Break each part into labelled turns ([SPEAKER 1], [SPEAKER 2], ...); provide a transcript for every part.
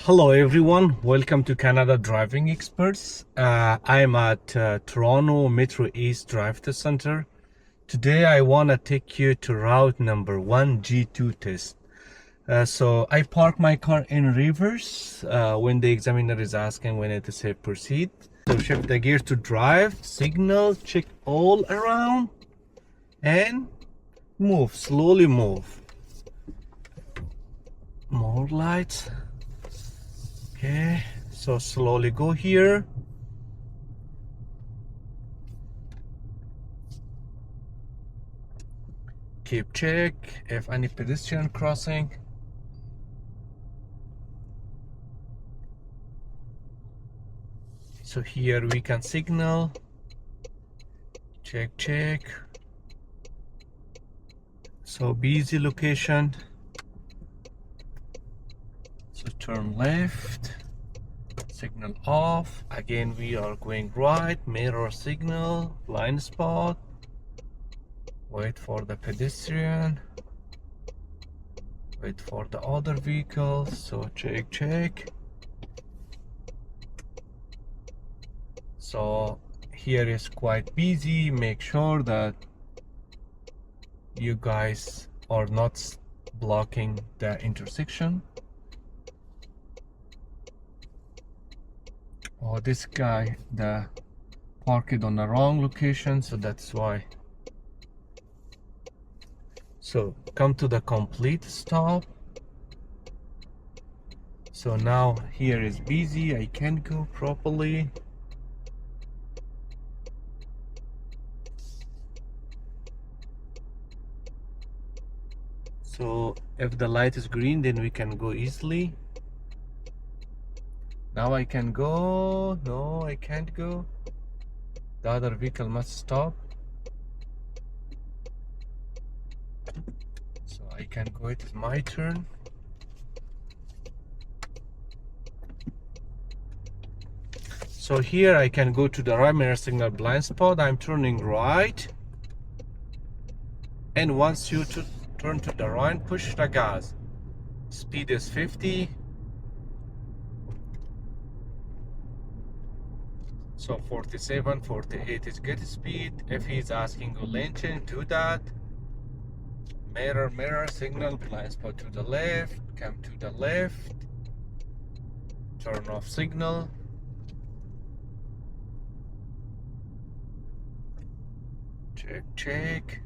[SPEAKER 1] Hello everyone, welcome to Canada Driving Experts. I am at Toronto Metro East DriveTest Center. Today I want to take you to route number 1 G2 test. So I park my car in reverse when the examiner is asking when it is safe proceed. So shift the gear to drive, signal, check all around and move, slowly move. More lights. Okay, so slowly go here. Keep check if any pedestrian crossing. So here we can signal. Check. So busy location. So turn left. Signal off. Again we are going right. Mirror signal. Blind spot. Wait for the pedestrian. Wait for the other vehicle. So check. So here is quite busy. Make sure that you guys are not blocking the intersection. Oh, this guy parked on the wrong location, so that's why. So come to the complete stop. So now here is busy, I can't go properly. So if the light is green, then we can go easily. Now I can go. No, I can't go. The other vehicle must stop. So I can go. It is my turn. So here I can go to the right mirror signal blind spot. I'm turning right. And once you turn to the right, push the gas. Speed is 50. So 47, 48 is good speed. If he's asking go lane change, do that. Mirror signal, blind spot to the left, come to the left, turn off signal. Check.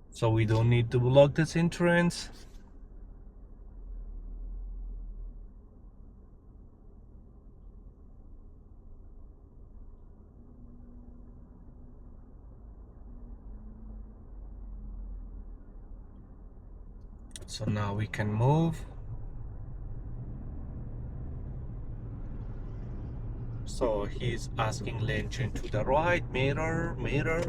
[SPEAKER 1] So we don't need to block this entrance. So now we can move. So he's asking lane change to the right, mirror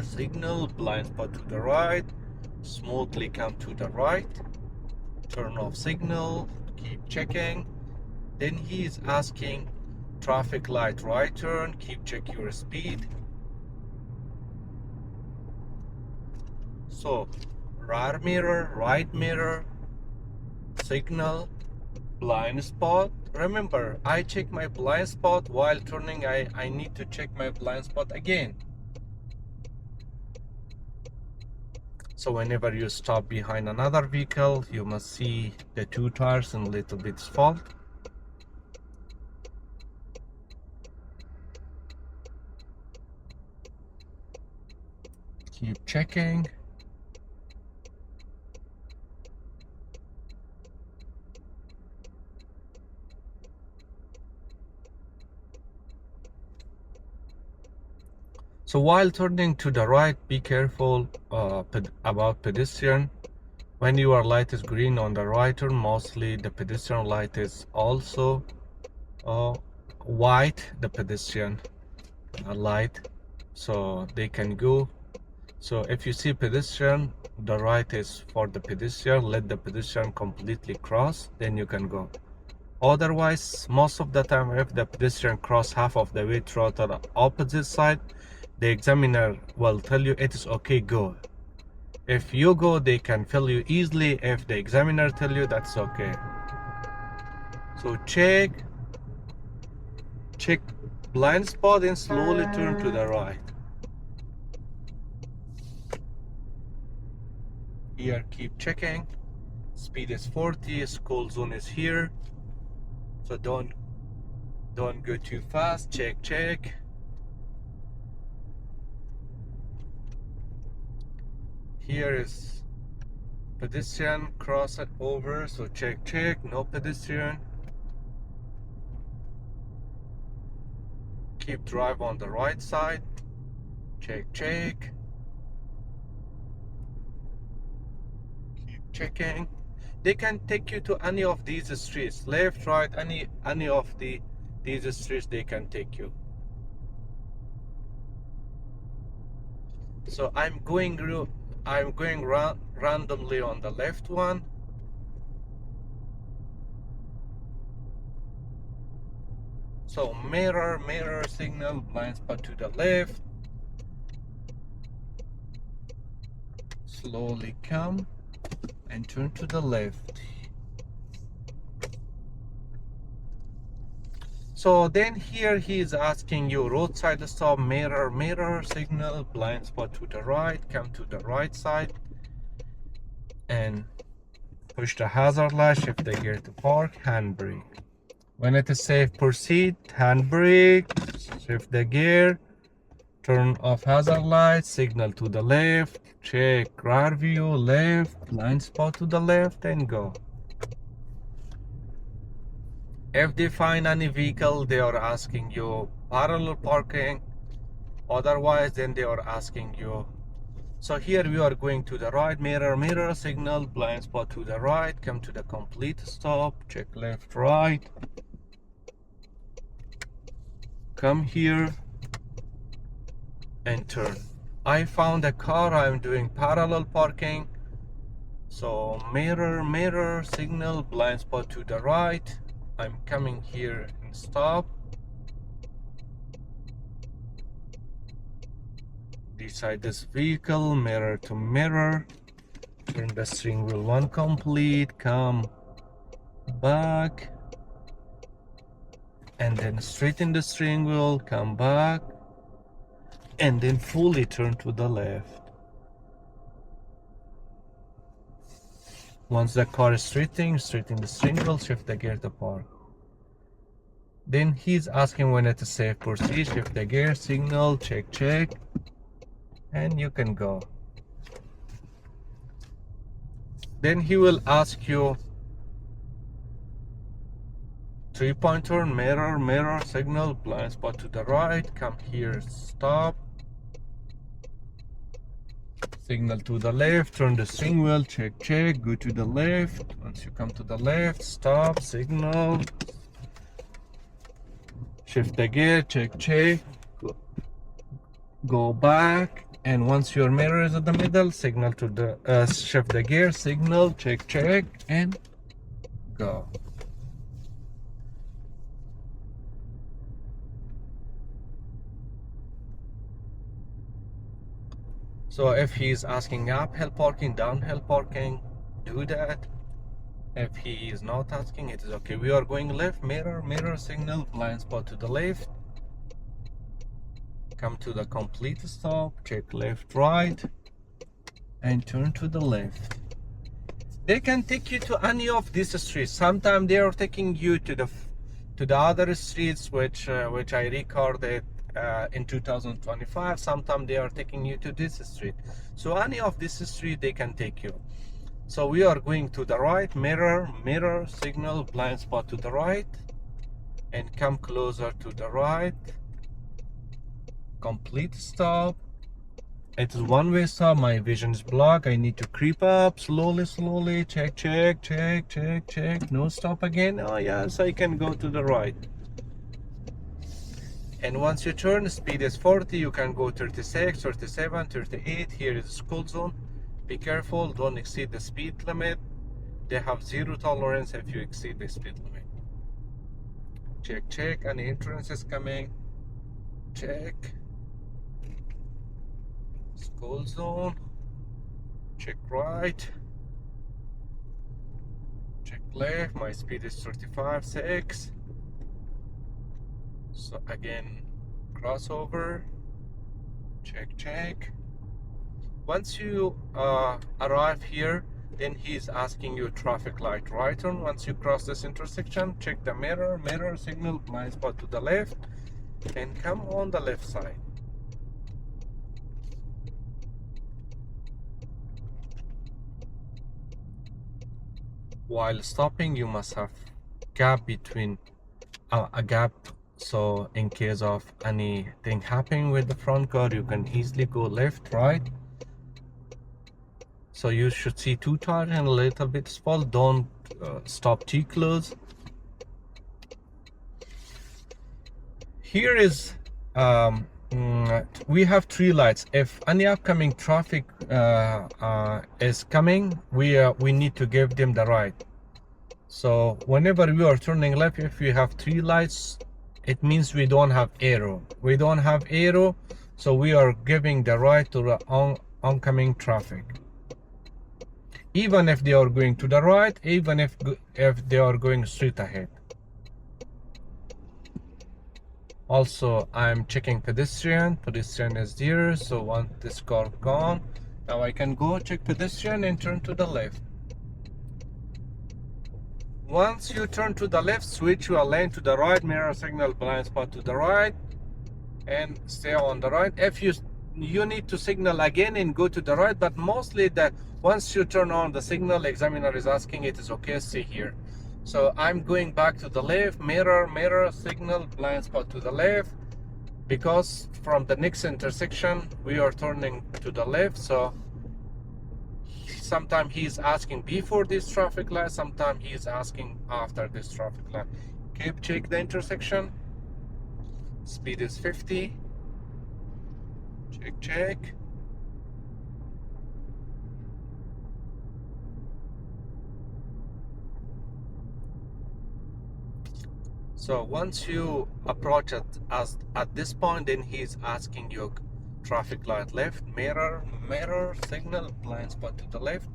[SPEAKER 1] signal, blind spot to the right. Smoothly come to the right, turn off signal, keep checking. Then he is asking traffic light right turn, keep check your speed. So right mirror, signal, blind spot. Remember, I check my blind spot while turning. I need to check my blind spot again. So whenever you stop behind another vehicle, you must see the two tires and little bit asphalt. Keep checking. So while turning to the right, be careful about pedestrian. When your light is green on the right turn, mostly the pedestrian light is also white, the pedestrian light, so they can go. So if you see pedestrian, the right is for the pedestrian. Let the pedestrian completely cross, then you can go. Otherwise, most of the time, if the pedestrian cross half of the way throughout the opposite side, the examiner will tell you it is okay, go. If you go, they can fill you easily. If the examiner tell you, that's okay. So check blind spot and slowly turn to the right. Here, keep checking. Speed is 40, school zone is here. So don't go too fast. Check. Here is pedestrian, cross it over. So check, no pedestrian. Keep drive on the right side. Check. Keep checking. They can take you to any of these streets, left, right, any of these streets they can take you. So I'm going randomly on the left one. So mirror signal, blind spot to the left. Slowly come and turn to the left. So then here he is asking you roadside stop, mirror signal, blind spot to the right, come to the right side and push the hazard light, shift the gear to park, handbrake. When it is safe, proceed, handbrake, shift the gear, turn off hazard light, signal to the left, check rear view, left, blind spot to the left and go. If they find any vehicle, they are asking you parallel parking. Otherwise, then they are asking you. So here we are going to the right, mirror signal, blind spot to the right, come to the complete stop, check left, right. Come here and turn. I found a car, I'm doing parallel parking. So mirror signal, blind spot to the right. I'm coming here and stop. Beside this vehicle, mirror to mirror. Turn the steering wheel one complete, come back. And then straighten the steering wheel, come back. And then fully turn to the left. Once the car is straighten the steering wheel, shift the gear to park. Then he's asking when it is safe, proceed, shift the gear, signal, check, and you can go. Then he will ask you 3-point turn, mirror signal, blind spot to the right, come here, stop. Signal to the left, turn the steering wheel, check, go to the left. Once you come to the left, stop, signal, shift the gear, check, go back. And once your mirror is in the middle, signal to the shift the gear, signal, check, and go. So if he's asking uphill parking, downhill parking, do that. If he is not asking, it is okay. We are going left, mirror signal, blind spot to the left. Come to the complete stop, check left, right, and turn to the left. They can take you to any of these streets. Sometimes they are taking you to the other streets which I recorded in 2025. Sometimes they are taking you to this street. So any of this street they can take you. So we are going to the right, mirror signal, blind spot to the right, and come closer to the right. Complete stop. It is one-way stop. My vision is blocked. I need to creep up slowly. Check. No stop again. Oh yes, I can go to the right. And once you turn, speed is 40. You can go 36, 37, 38. Here is the school zone. Be careful. Don't exceed the speed limit. They have zero tolerance if you exceed the speed limit. check. Any entrance is coming, check. School zone, check right, check left. My speed is 35.6. So again, crossover, check. Once you arrive here, then he's asking you traffic light right turn. Once you cross this intersection, check the mirror signal, blind spot to the left, and come on the left side. While stopping, you must have gap between a gap, so in case of anything happening with the front car, you can easily go left, right. So you should see two tires and a little bit small. Don't stop too close. Here is we have three lights. If any upcoming traffic is coming, we need to give them the right. So whenever we are turning left, if we have three lights, it means we don't have arrow. We don't have arrow, so we are giving the right to the oncoming traffic. Even if they are going to the right, even if they are going straight ahead. Also, I'm checking pedestrian is there, so once this car gone, now I can go check pedestrian and turn to the left. Once you turn to the left, switch your lane to the right, mirror signal, blind spot to the right, and stay on the right. If you need to signal again and go to the right, but mostly that once you turn on the signal, examiner is asking it is okay, stay here. So I'm going back to the left, mirror signal, blind spot to the left, because from the next intersection we are turning to the left. So sometimes he's asking before this traffic light, sometimes he's asking after this traffic light. Keep check the intersection. Speed is 50. Check. So once you approach it at this point, then he's asking you traffic light left, mirror signal, blind spot to the left.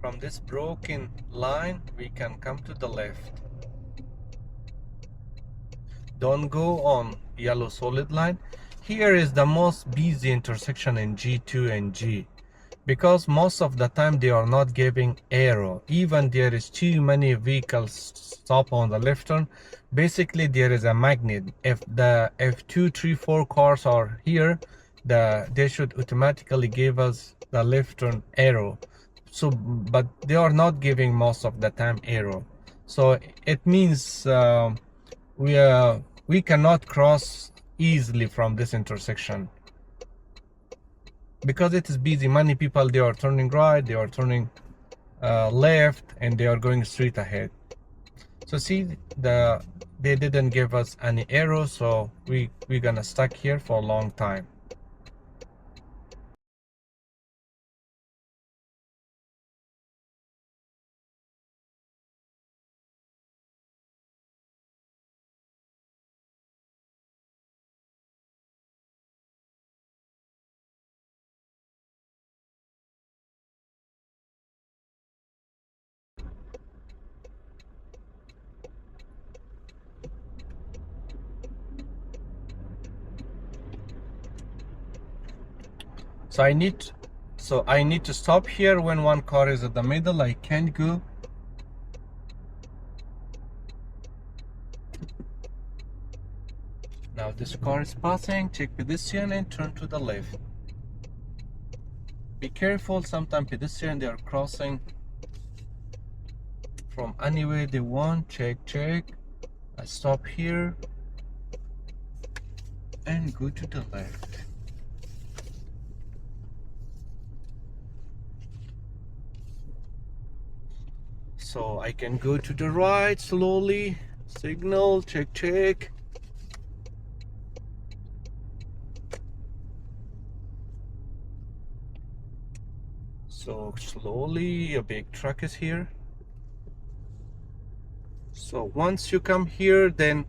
[SPEAKER 1] From this broken line, we can come to the left. Don't go on yellow solid line. Here is the most busy intersection in G2 and G, because most of the time they are not giving arrow. Even there is too many vehicles stop on the left turn. Basically there is a magnet. If 2, 3, 4 cars are here, they should automatically give us the left turn arrow. So but they are not giving most of the time arrow. So it means we cannot cross easily from this intersection, because it is busy. Many people, they are turning right, they are turning left, and they are going straight ahead. So see, they didn't give us any arrow, so we're gonna stuck here for a long time. So I need to stop here when one car is at the middle. I can't go. Now this car is passing, check pedestrian and turn to the left. Be careful, sometimes pedestrians, they are crossing from any way they want. Check. I stop here and go to the left. So I can go to the right slowly, signal, check. So slowly, a big truck is here. So once you come here, then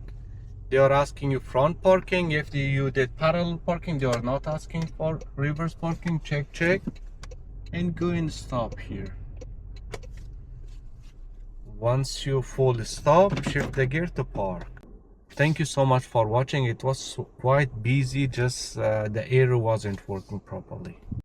[SPEAKER 1] They are asking you front parking. If you did parallel parking, they are not asking for reverse parking. Check, and go and stop here. Once you full stop, shift the gear to park. Thank you so much for watching. It was quite busy, just the arrow wasn't working properly.